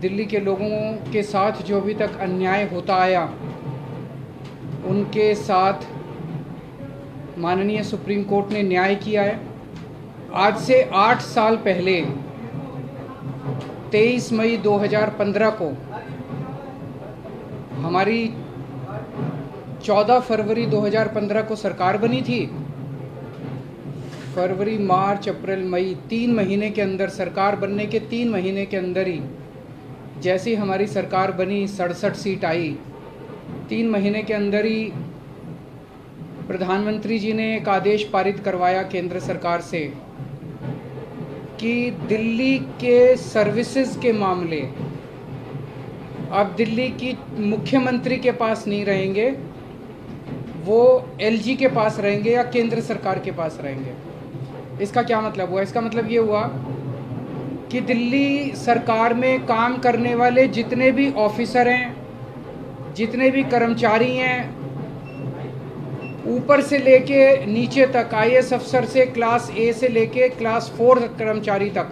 दिल्ली के लोगों के साथ जो अभी तक अन्याय होता आया, उनके साथ माननीय सुप्रीम कोर्ट ने न्याय किया है। आज से 8 साल पहले 23 मई 2015 को हमारी 14 फरवरी 2015 को सरकार बनी थी। फरवरी, मार्च, अप्रैल, मई 3 महीने के अंदर, सरकार बनने के 3 महीने के अंदर ही जैसी हमारी सरकार बनी, 67 सीट आई। 3 महीने के अंदर ही प्रधानमंत्री जी ने एक आदेश पारित करवाया केंद्र सरकार से कि दिल्ली के सर्विसेज के मामले अब दिल्ली की मुख्यमंत्री के पास नहीं रहेंगे, वो एलजी के पास रहेंगे या केंद्र सरकार के पास रहेंगे। इसका क्या मतलब हुआ? इसका मतलब ये हुआ कि दिल्ली सरकार में काम करने वाले जितने भी ऑफिसर हैं, जितने भी कर्मचारी हैं, ऊपर से लेके नीचे तक, आईएएस अफसर से क्लास ए से लेके क्लास 4 कर्मचारी तक,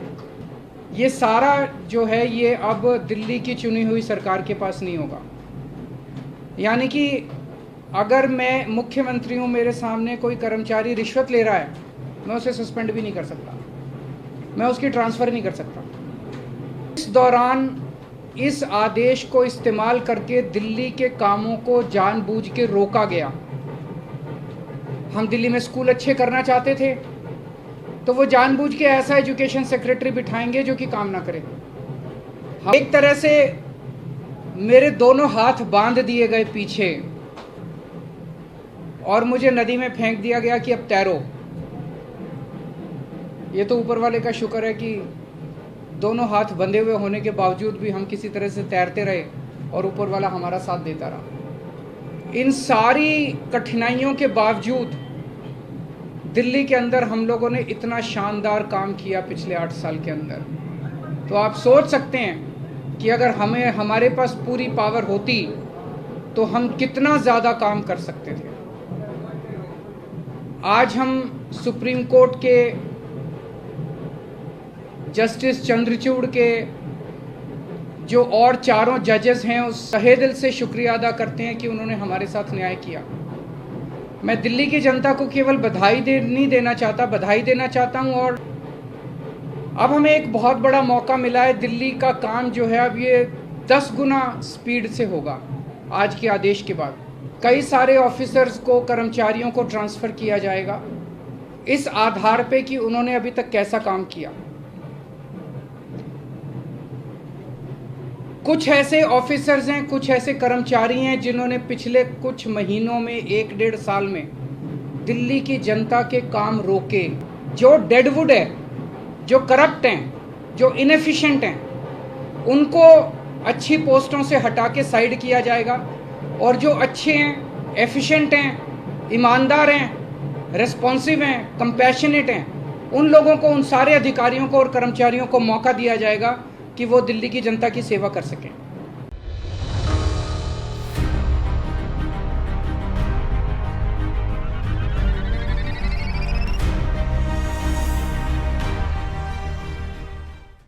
ये सारा जो है ये अब दिल्ली की चुनी हुई सरकार के पास नहीं होगा। यानी कि अगर मैं मुख्यमंत्री हूँ, मेरे सामने कोई कर्मचारी रिश्वत ले रहा है, मैं उसे सस्पेंड भी नहीं कर सकता, मैं उसकी ट्रांसफ़र नहीं कर सकता। इस दौरान इस आदेश को इस्तेमाल करके दिल्ली के कामों को जानबूझ के रोका गया। हम दिल्ली में स्कूल अच्छे करना चाहते थे तो वो जानबूझ के ऐसा एजुकेशन सेक्रेटरी बिठाएंगे जो कि काम ना करे। एक तरह से मेरे दोनों हाथ बांध दिए गए पीछे और मुझे नदी में फेंक दिया गया कि अब तैरो। ये तो ऊपर वाले का शुक्र है कि दोनों हाथ बंधे हुए होने के बावजूद भी हम किसी तरह से तैरते रहे और ऊपर वाला हमारा साथ देता रहा। इन सारी कठिनाइयों के बावजूद दिल्ली के अंदर हम लोगों ने इतना शानदार काम किया पिछले 8 साल के अंदर। तो आप सोच सकते हैं कि अगर हमारे पास पूरी पावर होती तो हम कितना ज़्यादा काम कर सकते थे। आज हम सुप्रीम कोर्ट के जस्टिस चंद्रचूड़ के जो और चारों जजेस हैं, उस तहे दिल से शुक्रिया अदा करते हैं कि उन्होंने हमारे साथ न्याय किया। मैं दिल्ली की जनता को केवल नहीं देना चाहता, बधाई देना चाहता हूं। और अब हमें एक बहुत बड़ा मौका मिला है। दिल्ली का काम जो है अब ये 10 गुना स्पीड से होगा आज के आदेश के बाद। कई सारे ऑफिसर्स को, कर्मचारियों को ट्रांसफ़र किया जाएगा इस आधार पे कि उन्होंने अभी तक कैसा काम किया। कुछ ऐसे ऑफिसर्स हैं, कुछ ऐसे कर्मचारी हैं जिन्होंने पिछले कुछ महीनों में, 1-1.5 साल में दिल्ली की जनता के काम रोके। जो डेडवुड है, जो करप्ट हैं, जो इनएफिशिएंट हैं, उनको अच्छी पोस्टों से हटा के साइड किया जाएगा और जो अच्छे हैं, एफिशिएंट हैं, ईमानदार हैं, रिस्पॉन्सिव हैं, कंपैशनेट हैं, उन लोगों को, उन सारे अधिकारियों को और कर्मचारियों को मौका दिया जाएगा कि वो दिल्ली की जनता की सेवा कर सकें।